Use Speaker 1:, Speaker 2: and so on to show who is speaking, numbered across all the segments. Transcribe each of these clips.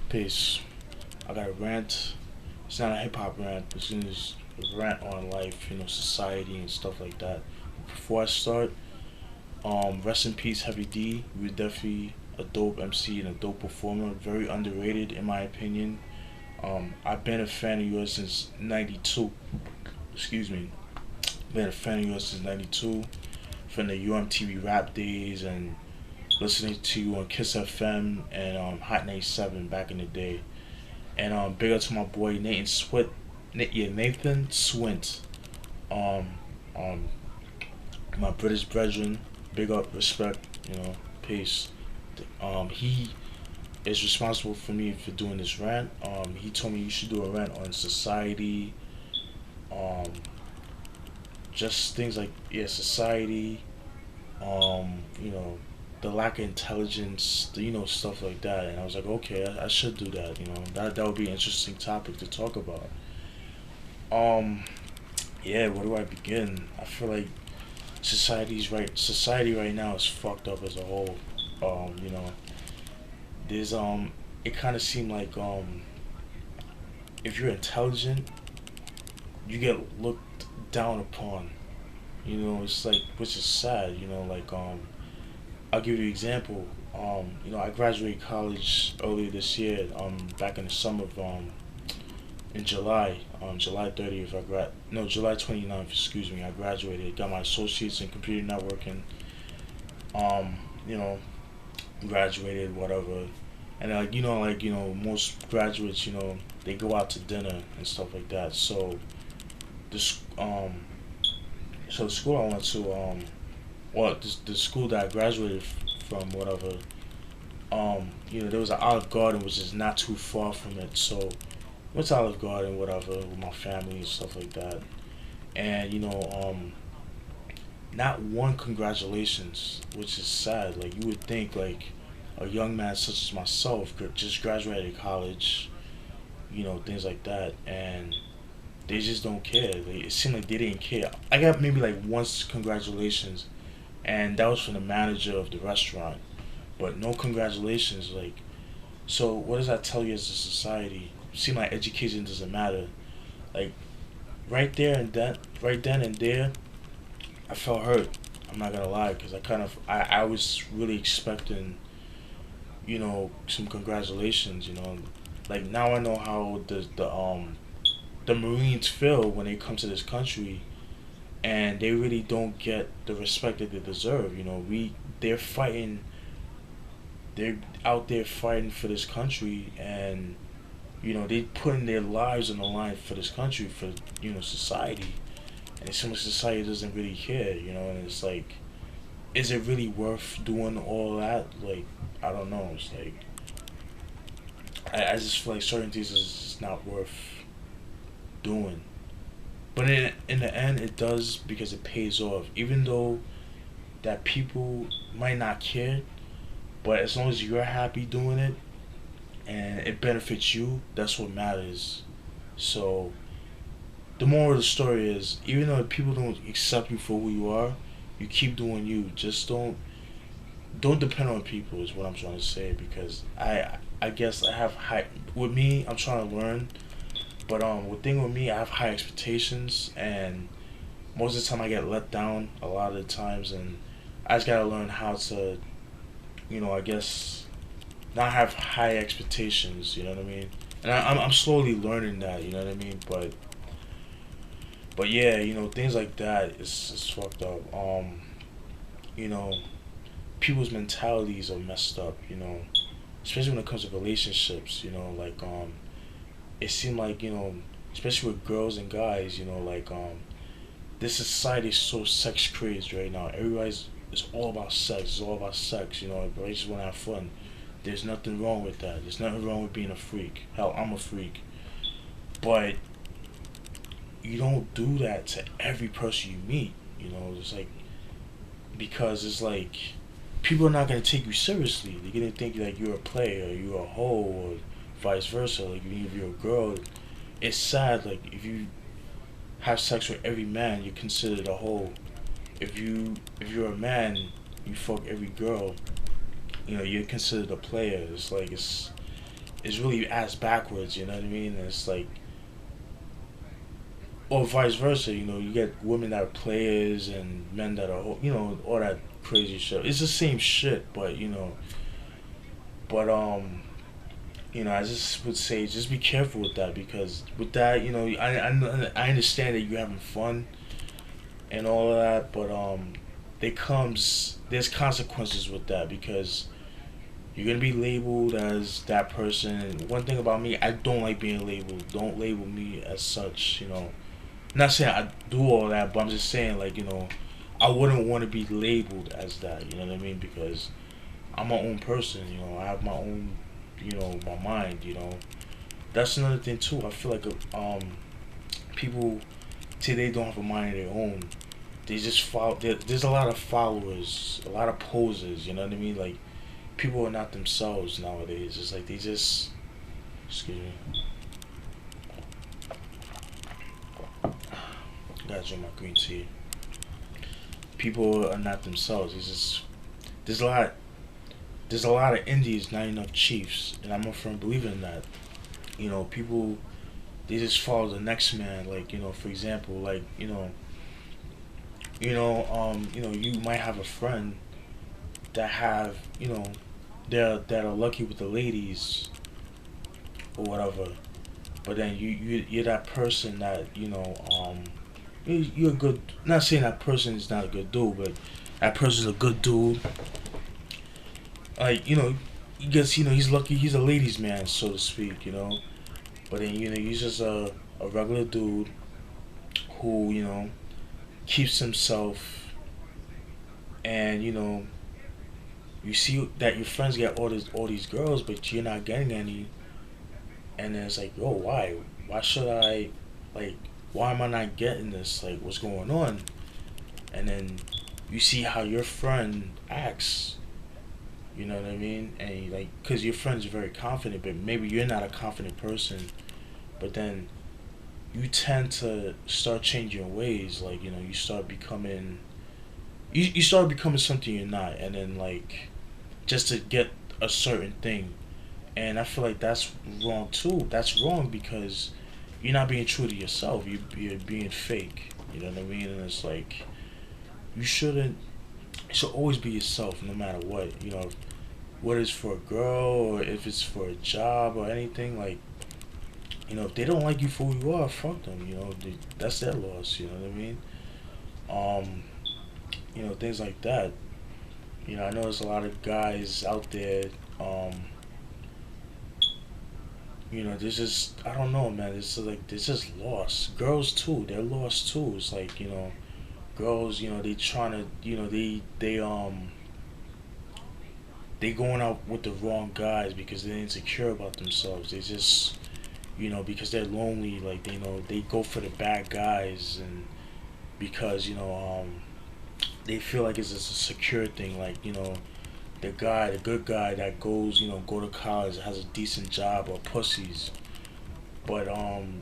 Speaker 1: Peace. I got a rant. It's not a hip hop rant, but it's just a rant on life, society and stuff like that. Before I start, rest in peace, Heavy D. You were definitely a dope MC and a dope performer. Very underrated in my opinion. I've been a fan of yours since '92. Excuse me. Been a fan of yours since '92, from the UMTV rap days and listening to you on Kiss FM and Hot 97 back in the day. And big up to my boy Nathan Swint. Um, um, my British brethren, big up, respect, peace. He is responsible for me for doing this rant. He told me you should do a rant on society, um, just things like society, the lack of intelligence, stuff like that. And I was like, okay, I should do that. That would be an interesting topic to talk about. Um, yeah, where do I begin? I feel like society right now is fucked up as a whole. You know, there's it kind of seemed like if you're intelligent, you get looked down upon. It's like, which is sad. I'll give you an example. I graduated college earlier this year. Back in the summer of in July, July 30th, July 29th, excuse me, I graduated. Got my associates in computer networking. Um, you know, graduated, whatever. And most graduates, they go out to dinner and stuff like that. This so the school I went to, the school that I graduated from, whatever. There was an Olive Garden which is not too far from it. So went to Olive Garden, whatever, with my family and stuff like that. And not one congratulations, which is sad. Like, you would think like a young man such as myself just graduated college, things like that, and they just don't care. It seemed like they didn't care. I got maybe like once congratulations, and that was from the manager of the restaurant, but no congratulations. Like, so what does that tell you as a society? Seem like education doesn't matter. Like, right then and there, I felt hurt. I'm not gonna lie, because I was really expecting, some congratulations. Like, now I know how the Marines feel when they come to this country, and they really don't get the respect that they deserve. They're fighting, they're out there fighting for this country, and they putting their lives on the line for this country, for society, and some of society doesn't really care. And it's like, is it really worth doing all that? Like, I don't know. It's like, I just feel like certain things is just not worth doing. But in the end, it does, because it pays off. Even though that people might not care, but as long as you're happy doing it and it benefits you, that's what matters. So the moral of the story is, even though people don't accept you for who you are, you keep doing you. Just don't depend on people, is what I'm trying to say, because I guess I have high, with me, I'm trying to learn, but the thing with me, I have high expectations, and most of the time I get let down a lot of the times, and I just gotta learn how to, I guess, not have high expectations. You know what I mean? And I'm slowly learning that. You know what I mean? But yeah, things like that is fucked up. You know, people's mentalities are messed up. Especially when it comes to relationships. Like it seemed like, especially with girls and guys. Like this society is so sex crazed right now. Everybody's, it's all about sex. It's all about sex. Everybody just want to have fun. There's nothing wrong with that. There's nothing wrong with being a freak. Hell, I'm a freak. But you don't do that to every person you meet. It's like, because it's like, people are not gonna take you seriously. They're gonna think like you're a player, or you're a hoe, or vice versa. Like, if you're a girl, it's sad. Like, if you have sex with every man, you're considered a hoe. If you're a man, you fuck every girl, you're considered a player. It's like, is really ass backwards. You know what I mean? And it's like, or vice versa. You know, you get women that are players and men that are, you know, all that crazy shit. It's the same shit, but you know, but you know, I just would say just be careful with that, because with that, you know, I understand that you're having fun and all of that, but there's consequences with that, because you're gonna be labeled as that person. And one thing about me, I don't like being labeled. Don't label me as such. You know, not saying I do all that, but I'm just saying, like, you know, I wouldn't want to be labeled as that. You know what I mean? Because I'm my own person. You know, I have my own, you know, my mind. You know, that's another thing too. I feel like people today don't have a mind of their own. They just follow. There's a lot of followers, a lot of posers. You know what I mean? Like, people are not themselves nowadays. It's like they just, excuse me, gotta drink my green tea. People are not themselves. It's just there's a lot there's a lot of Indians, not enough chiefs, and I'm a firm believer in that. You know, people, they just follow the next man. Like, you know, for example, like, you know, you might have a friend that have, you know, that are lucky with the ladies or whatever. But then you're that person that, you know, you're a good. Not saying that person is not a good dude, but that person's a good dude. Like, you know, he gets, you know, he's lucky. He's a ladies' man, so to speak. You know, but then, you know, he's just a regular dude who, you know, keeps himself, and, you know, you see that your friends get all these girls, but you're not getting any. And then it's like, oh, why? Why should I, like, why am I not getting this? Like, what's going on? And then you see how your friend acts. You know what I mean? And like, cause your friend's very confident, but maybe you're not a confident person. But then you tend to start changing your ways. Like, you know, you start becoming something you're not, and then, like, just to get a certain thing. And I feel like that's wrong too. That's wrong because you're not being true to yourself. You're being fake. You know what I mean? And it's like, you shouldn't. You should always be yourself, no matter what. You know, whether it's for a girl or if it's for a job or anything. Like, you know, if they don't like you for who you are, fuck them. You know, that's their loss. You know what I mean? Um, you know, things like that. You know, I know there's a lot of guys out there. Um, you know, there's just, I don't know, man. It's just like, there's just lost. Girls too, they're lost too. It's like, you know, girls, you know, they trying to, you know, they going out with the wrong guys because they're insecure about themselves. They just, you know, because they're lonely, like, they, you know, they go for the bad guys, and because, you know, they feel like it's just a secure thing. Like, you know, the good guy that goes, you know, go to college, has a decent job, or pussies, but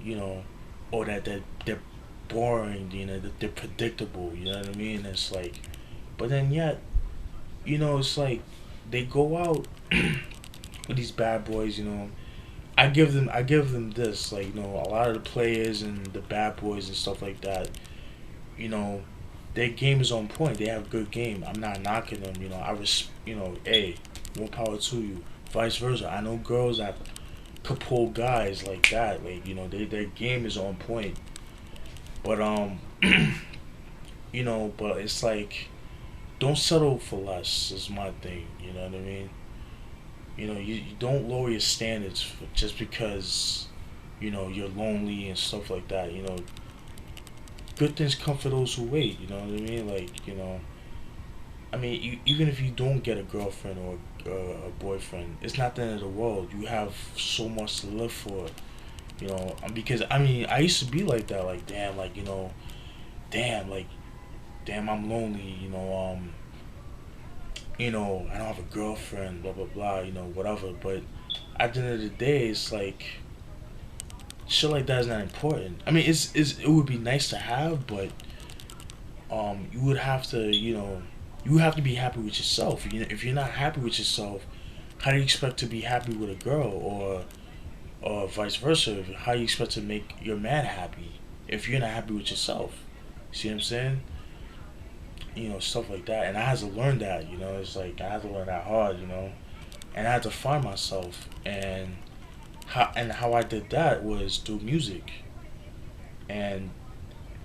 Speaker 1: you know, or that they're boring, you know, that they're predictable. You know what I mean? It's like, but then yet, you know, it's like they go out with these bad boys. You know, I give them this, like, you know, a lot of the players and the bad boys and stuff like that. You know, their game is on point. They have good game. I'm not knocking them. You know, you know, hey, more power to you. Vice versa. I know girls that could pull guys like that. Like, you know, their game is on point. But you know, but it's like, don't settle for less. Is my thing. You know what I mean? You know, you don't lower your standards just because, you know, you're lonely and stuff like that. You know, good things come for those who wait. You know what I mean? Like, you know, I mean, even if you don't get a girlfriend or a boyfriend, it's not the end of the world. You have so much to live for. You know, because I mean, I used to be like that. Like, damn, like, you know, damn, like, damn, I'm lonely. You know, I don't have a girlfriend. Blah blah blah. You know, whatever. But at the end of the day, it's like, shit like that is not important. I mean, it would be nice to have, but you would have to, you know, you have to be happy with yourself. You know, if you're not happy with yourself, how do you expect to be happy with a girl, or vice versa? How do you expect to make your man happy if you're not happy with yourself? See what I'm saying? Stuff like that. And I had to learn that. It's like I had to learn that hard. And I had to find myself. And how I did that was through music. And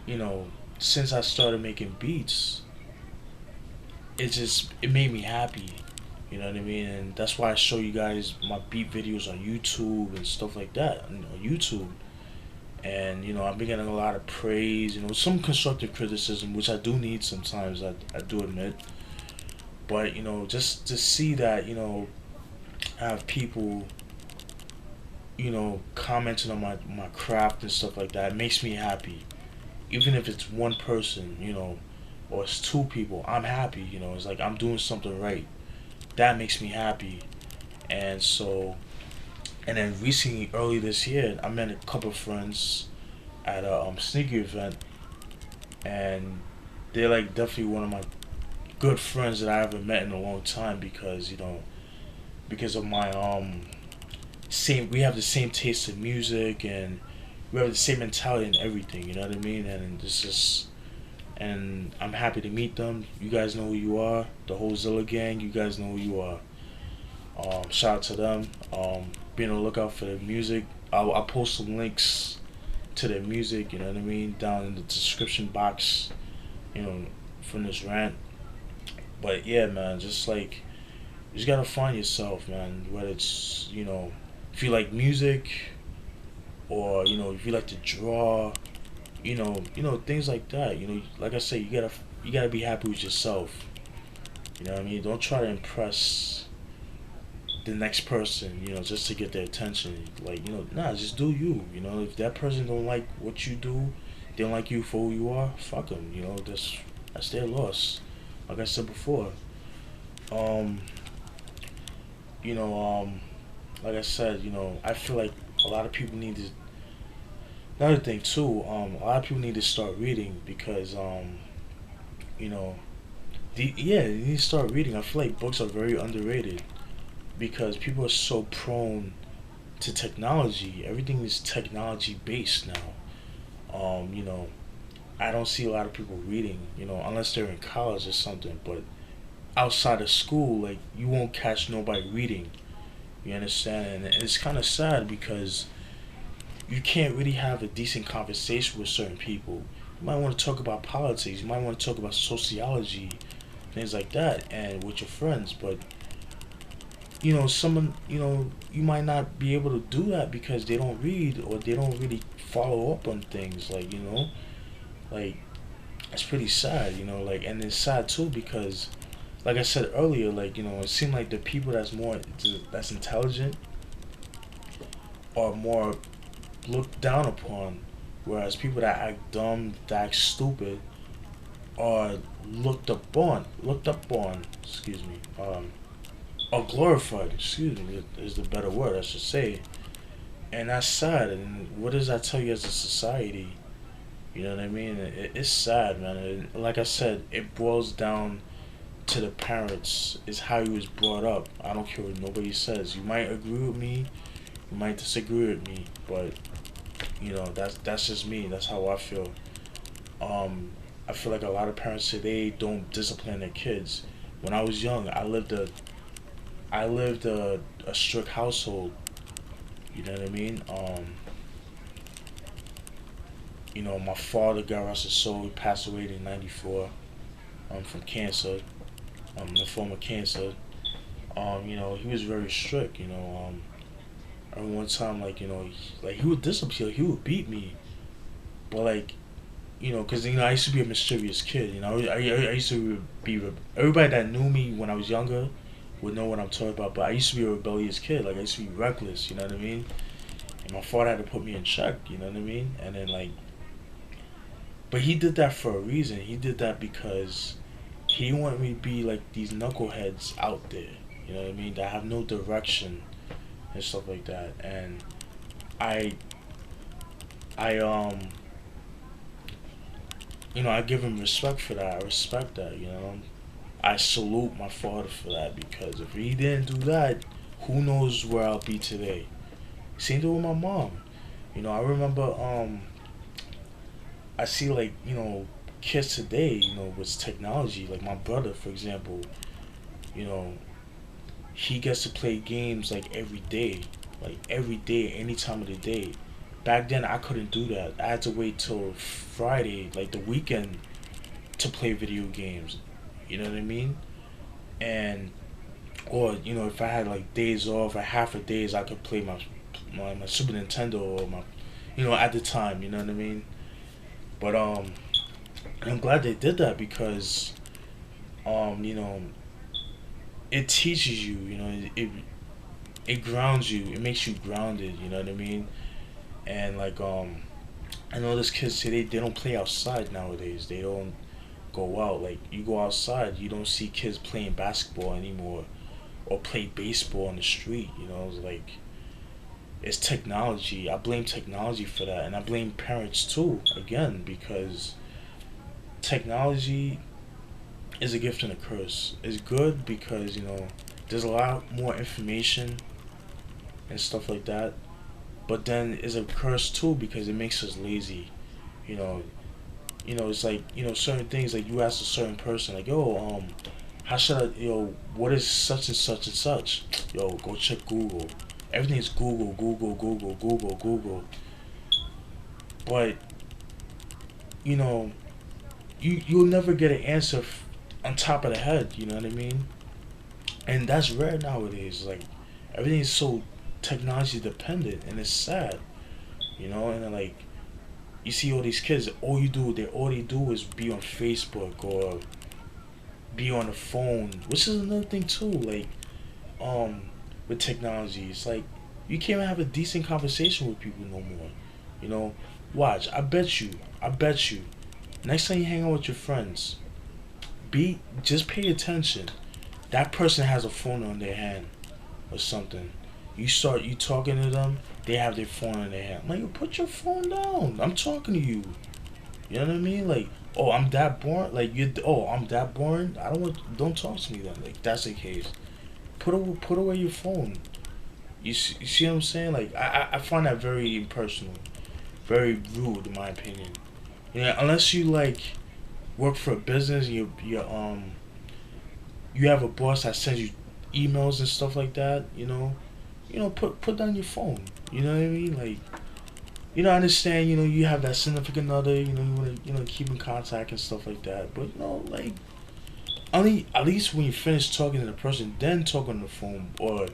Speaker 1: you know, since I started making beats, it made me happy. You know what I mean? And that's why I show you guys my beat videos on YouTube and stuff like that on YouTube. And I've been getting a lot of praise. Some constructive criticism, which I do need sometimes. I do admit, but just to see that I have people commenting on my craft and stuff like that, it makes me happy. Even if it's one person, or it's two people, I'm happy. It's like I'm doing something right. That makes me happy. And so, and then recently, early this year, I met a couple of friends at a sneaker event, and they're like definitely one of my good friends that I haven't met in a long time because because of my same we have the same taste in music, and we have the same mentality in everything. You know what I mean? And I'm happy to meet them. You guys know who you are. The whole Zilla gang. You guys know who you are. Shout out to them. Be on the lookout for their music. I'll post some links to their music. You know what I mean? Down in the description box. You know, from this rant. But yeah, man, just like you just gotta find yourself, man. Whether it's if you like music, or if you like to draw, things like that. Like I say, you gotta be happy with yourself. You know what I mean? Don't try to impress the next person, just to get their attention. Like, nah, just do you. If that person don't like what you do, they don't like you for who you are, fuck them. That's their loss. Like I said before. Um, you know, um, like I said, I feel like a lot of people need to. Another thing too, a lot of people need to start reading because, you know, yeah, you need to start reading. I feel like books are very underrated because people are so prone to technology. Everything is technology based now. I don't see a lot of people reading, unless they're in college or something. But outside of school, like you won't catch nobody reading. You understand? And it's kind of sad because you can't really have a decent conversation with certain people. You might want to talk about politics. You might want to talk about sociology, things like that, and with your friends. But someone, you might not be able to do that because they don't read or they don't really follow up on things. Like it's pretty sad. Like, and it's sad too because, like I said earlier, like it seemed like the people that's intelligent are more looked down upon, whereas people that act dumb, that act stupid, are looked up on. Excuse me. Or glorified. Excuse me, is the better word I should say. And that's sad. And what does that tell you as a society? You know what I mean? It's sad, man. Like I said, it boils down to the parents. Is how you was brought up. I don't care what nobody says. You might agree with me. You might disagree with me, but that's just me. That's how I feel. Um, I feel like a lot of parents today don't discipline their kids. When I was young, I lived a strict household. You know what I mean? My father, God rest his soul, he passed away in '94 from cancer, the form of cancer. He was very strict. At one time, like he would discipline, he would beat me, but like because I used to be a mischievous kid. I used to be everybody that knew me when I was younger would know what I'm talking about. But I used to be a rebellious kid. Like I used to be reckless. You know what I mean? And my father had to put me in check. You know what I mean? And then but he did that for a reason. He did that because he wanted me to be like these knuckleheads out there. You know what I mean? That have no direction and stuff like that. And I, I I give him respect for that. I respect that. I salute my father for that because if he didn't do that, who knows where I'll be today. Same thing with my mom. I remember I see like, kids today, with technology, like my brother for example, you know, he gets to play games like every day, any time of the day. Back then I couldn't do that. I had to wait till Friday, like the weekend, to play video games. You know what I mean? And or if I had like days off or half a days, I could play my Super Nintendo or my, at the time. You know what I mean? But I'm glad they did that because um, you know, it teaches you. It grounds you. It makes you grounded. You know what I mean? And like I know this kids today they don't play outside nowadays. They don't go out. Like you go outside, you don't see kids playing basketball anymore or play baseball on the street. It's like it's technology. I blame technology for that, and I blame parents too. Again, because technology is a gift and a curse. It's good because there's a lot more information and stuff like that, but then it's a curse too because it makes us lazy. You know, it's like certain things like you ask a certain person like, yo, how should I, what is such and such and such? Yo, go check Google. Everything's Google, Google, Google, Google, Google. But you know, you'll never get an answer on top of the head. You know what I mean? And that's rare nowadays. Like everything's so technology dependent, and it's sad. And then, like you see all these kids, all they do is be on Facebook or be on the phone, which is another thing too. Like um, with technology, it's like you can't even have a decent conversation with people no more. You know, watch. I bet you. Next time you hang out with your friends, just pay attention. That person has a phone on their hand or something. You talking to them, they have their phone in their hand. I'm like, yo, put your phone down. I'm talking to you. You know what I mean? Like, oh, I'm that boring. Like I'm that boring. I don't want. Don't talk to me then. Like that's the case. Put away your phone. You see what I'm saying? Like I find that very impersonal, very rude in my opinion. Unless you like work for a business, you have a boss that sends you emails and stuff like that. Put down your phone. You know what I mean? Like, I understand. You have that significant other. You want to keep in contact and stuff like that. But like, only at least when you finish talking to the person, then talk on the phone or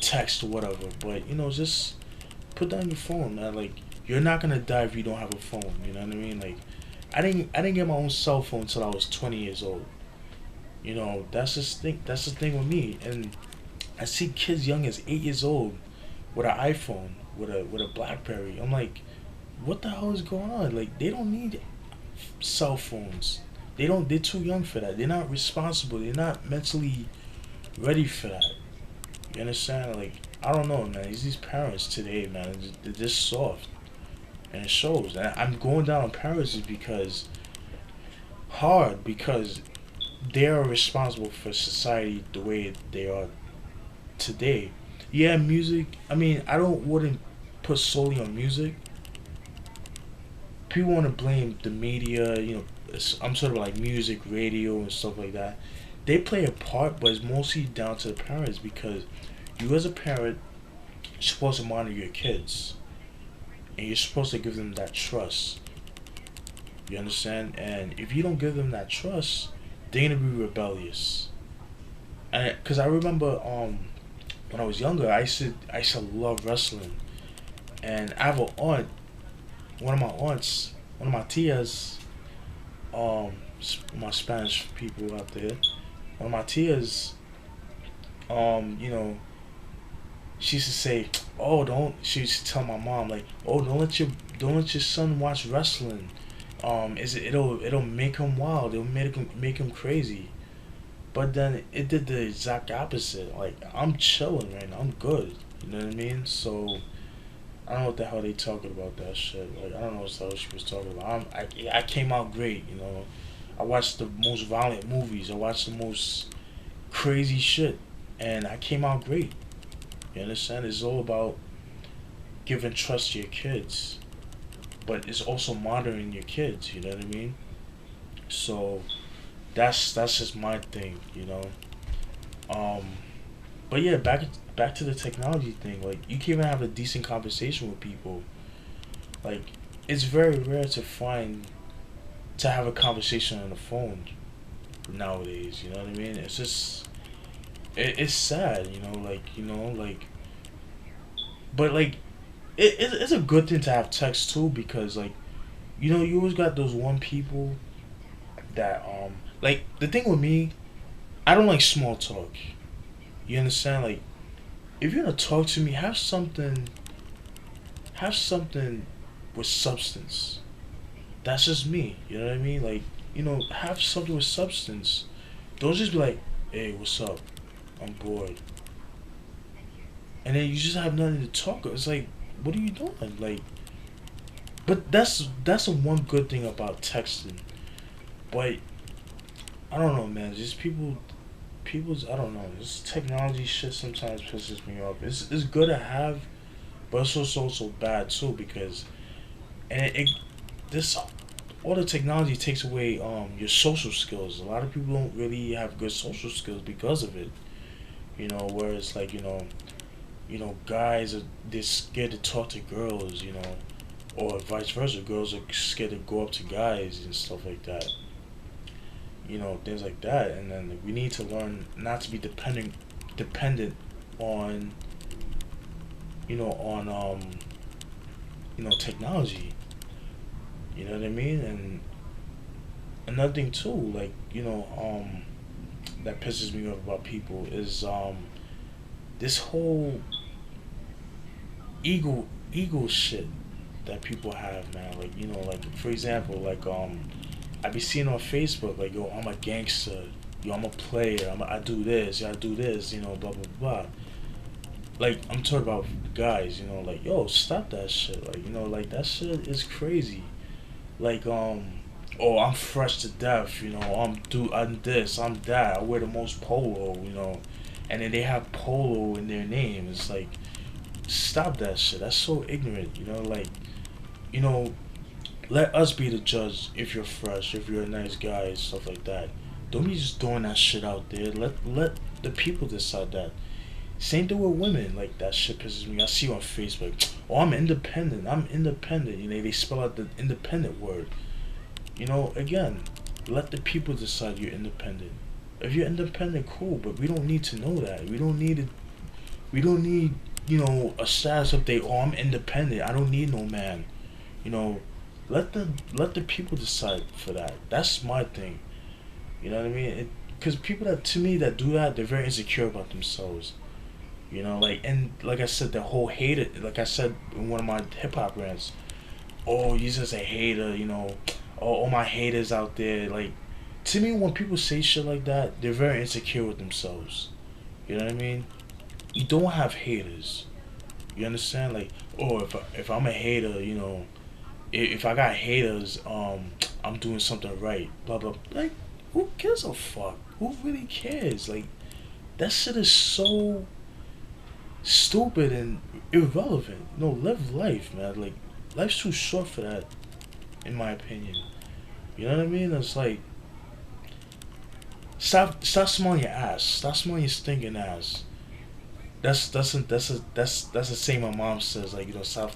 Speaker 1: text or whatever. But just put down your phone. Man. Like, you're not gonna die if you don't have a phone. You know what I mean? Like, I didn't get my own cell phone until I was 20 years old. That's the thing with me. And I see kids young as 8 years old with an iPhone, with a BlackBerry. I'm like, what the hell is going on? Like, they don't need cell phones. They don't. They're too young for that. They're not responsible. They're not mentally ready for that. You understand? Like, I don't know, man. These parents today, man, they're just soft, and it shows. And I'm going down on parents is because they are responsible for society the way they are today. Yeah, music. I mean, wouldn't put solely on music. People want to blame the media. I'm sort of like music, radio, and stuff like that. They play a part, but it's mostly down to the parents because you, as a parent, you're supposed to monitor your kids, and you're supposed to give them that trust. You understand? And if you don't give them that trust, they're gonna be rebellious. And because I remember, when I was younger, I used to love wrestling, and I have an aunt, one of my aunts, one of my tias, my Spanish people out there, one of my tias, um, you know, she used to say, "Oh, don't." She used to tell my mom like, "Oh, don't let your son watch wrestling. It'll make him wild. It'll make him crazy." But then it did the exact opposite. Like I'm chilling right now. I'm good. You know what I mean? So I don't know what the hell they talking about that shit. Like I don't know what the hell she was talking about. I came out great. I watched the most violent movies. I watched the most crazy shit, and I came out great. You understand? It's all about giving trust to your kids, but it's also monitoring your kids. You know what I mean? So that's just my thing. Um, but yeah, back to the technology thing. Like you can even have a decent conversation with people. Like it's very rare to have a conversation on the phone nowadays. You know what I mean? It's just it's sad. But like it's a good thing to have text too because like you always got those one people that like the thing with me, I don't like small talk. You understand? Like if you're gonna talk to me, have something with substance. That's just me. You know what I mean? Like have something with substance. Don't just be like, hey, what's up? I'm bored, and then you just have nothing to talk. It's like, what are you doing? Like, but that's the one good thing about texting. But I don't know, man. Just people's I don't know. This technology shit sometimes pisses me off. It's good to have, but it's also bad too because and it this all the technology takes away your social skills. A lot of people don't really have good social skills because of it. Whereas like guys are they're scared to talk to girls. Or vice versa. Girls are scared to go up to guys and stuff like that. Things like that. And then we need to learn not to be dependent on technology. You know what I mean? And another thing too, like that pisses me off about people is this whole ego shit that people have, man. Like like for example, like I be seeing on Facebook like, yo, I'm a gangster, yo, I'm a player, I do this, yeah, I do this, blah blah blah. Like I'm talking about guys, like yo, stop that shit, like like that shit is crazy. Like oh, I'm fresh to death, I'm this, I'm that, I wear the most polo, and then they have polo in their name. It's like stop that shit. That's so ignorant, like you know let us be the judge if you're fresh, if you're a nice guy, stuff like that. Don't be just throwing that shit out there. Let the people decide that. Same thing with women. Like that shit pisses me. I see on Facebook. Oh, I'm independent. I'm independent. They spell out the independent word. Again, let the people decide you're independent. If you're independent, cool. But we don't need to know that. We don't need it. We don't need a status update. Oh, I'm independent. I don't need no man. You know, let the people decide for that. That's my thing. You know what I mean? Because people that to me that do that, they're very insecure about themselves. And like I said, the whole hater. Like I said in one of my hip hop rants. Oh, you just a hater. Oh, all my haters out there. Like, to me, when people say shit like that, they're very insecure with themselves. You know what I mean? You don't have haters. You understand? Like, oh, if I'm a hater, if I got haters, I'm doing something right. Blah blah. Like, who gives a fuck? Who really cares? Like, that shit is so stupid and irrelevant. Live life, man. Like, life's too short for that, in my opinion. You know what I mean? It's like, stop smelling your ass. Stop smelling your stinking ass. That's the same my mom says. Like, stop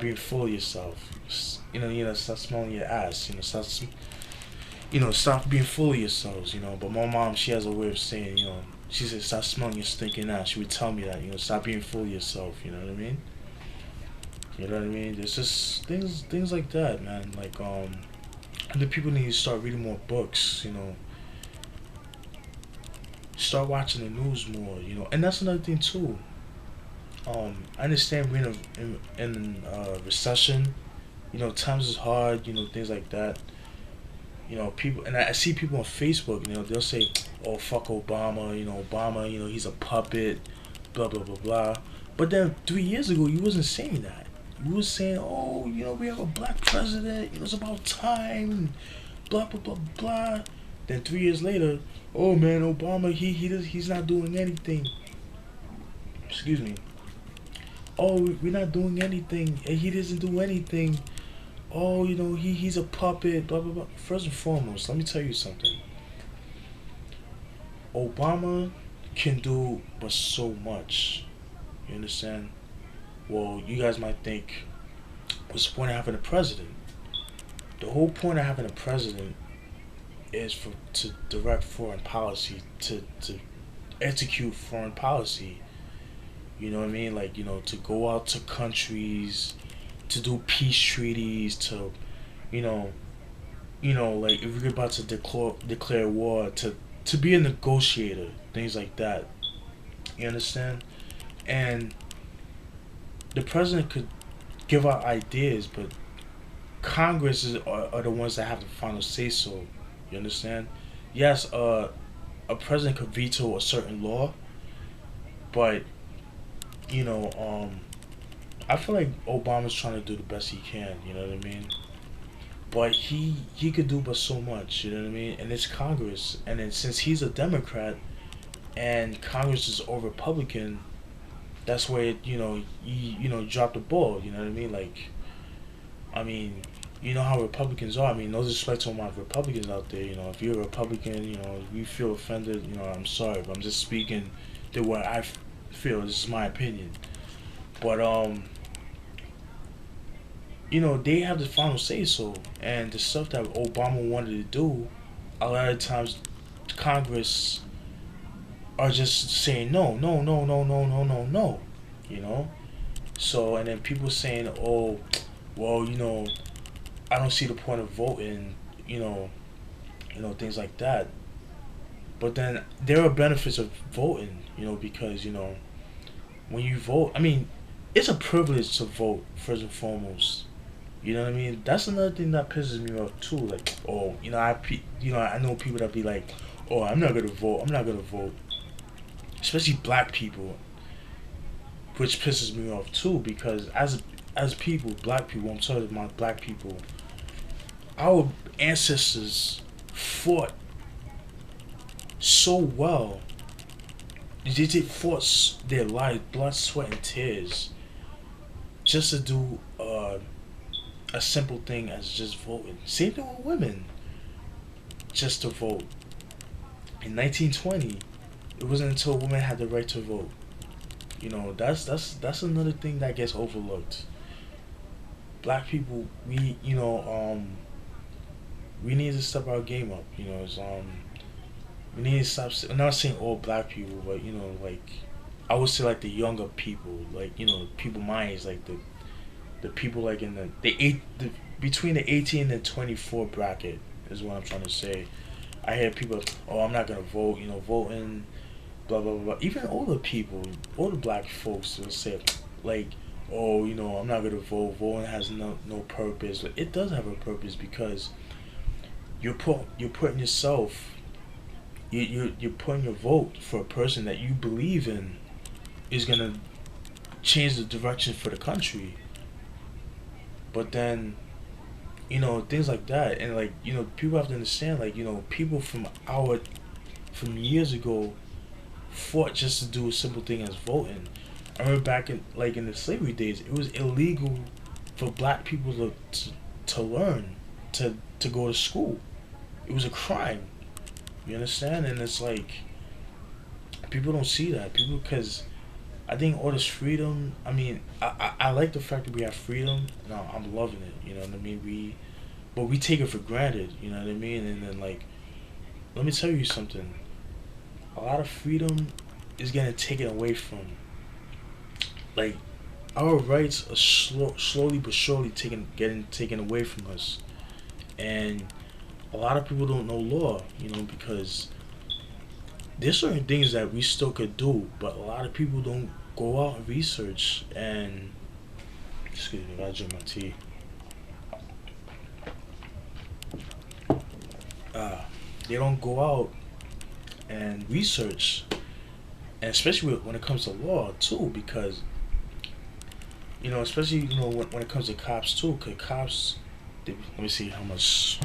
Speaker 1: being full of yourself. Stop smelling your ass. Stop being full of yourselves. But my mom, she has a way of saying, she said, stop smelling your stinking ass. She would tell me that, stop being full of yourself. You know what I mean? You know what I mean? There's just things like that, man. Like, the people need to start reading more books. Start watching the news more. And that's another thing too. I understand we're in a recession. Times is hard. Things like that. People, and I see people on Facebook. They'll say, "Oh, fuck Obama." Obama. He's a puppet. Blah blah blah blah. But then 3 years ago, you wasn't saying that. You was saying, "Oh, we have a black president. It's about time." Blah blah blah blah. Then 3 years later, oh man, Obama, he's not doing anything. excuse me, oh, we're not doing anything, and he doesn't do anything. Oh, he's a puppet, blah blah blah. First and foremost, let me tell you something. Obama can do but so much. You understand? Well, you guys might think, what's the point of having a president? The whole point of having a president is for to direct foreign policy, to execute foreign policy. You know what I mean? Like, to go out to countries, to do peace treaties, to, you know, like if we're about to declare war, to be a negotiator, things like that. You understand? And the president could give out ideas, but are the ones that have the final say so. You understand? Yes, a president could veto a certain law, but you know, I feel like Obama's trying to do the best he can. You know what I mean? But he could do but so much. You know what I mean? And it's Congress, and then since he's a Democrat and Congress is all Republican, that's where drop the ball. You know what I mean? Like, I mean, you know how Republicans are. I mean, no disrespect to all my Republicans out there. If you're a Republican, if you feel offended, I'm sorry, but I'm just speaking to what feel. This is my opinion. But they have the final say so, and the stuff that Obama wanted to do, a lot of times, Congress are just saying no, no, no, no, no, no, no, no. You know. So and then people saying, oh, well, I don't see the point of voting, things like that. But then there are benefits of voting, because when you vote, I mean, it's a privilege to vote first and foremost. You know what I mean? That's another thing that pisses me off too. Like, oh, I know people that be like, oh, I'm not gonna vote. I'm not gonna vote. Especially black people, which pisses me off too, because as people, black people, I'm talking about black people, our ancestors fought so well. They fought their lives, blood, sweat, and tears, just to do a simple thing as just voting. Same thing with women, just to vote. In 1920, it wasn't until women had the right to vote. That's another thing that gets overlooked. Black people, we need to step our game up. We need to stop. I'm not saying all black people, but like I would say like the younger people, like people my age, like the people like in between the 18 and 24 bracket is what I'm trying to say. I hear people, oh, I'm not gonna vote. Voting, blah blah blah. Even older people, older black folks will say, like, oh, I'm not gonna vote. Voting has no purpose. But it does have a purpose, because you're putting yourself, you're putting your vote for a person that you believe in is gonna change the direction for the country. But then, things like that, and like people have to understand, like people from years ago fought just to do a simple thing as voting. I remember back in the slavery days, it was illegal for black people to learn, to go to school. It was a crime. You understand? And it's like people don't see that. People, because I think all this freedom. I mean, I like the fact that we have freedom. No, I'm loving it. You know what I mean? But we take it for granted. You know what I mean? And then like, let me tell you something. A lot of freedom is getting taken away from. Like, our rights are slowly but surely getting taken away from us, and a lot of people don't know law, because there's certain things that we still could do, but a lot of people don't go out and research. And excuse me, I gotta drink my tea. They don't go out and research, and especially when it comes to law too, because especially when it comes to cops too, because cops, let me see how much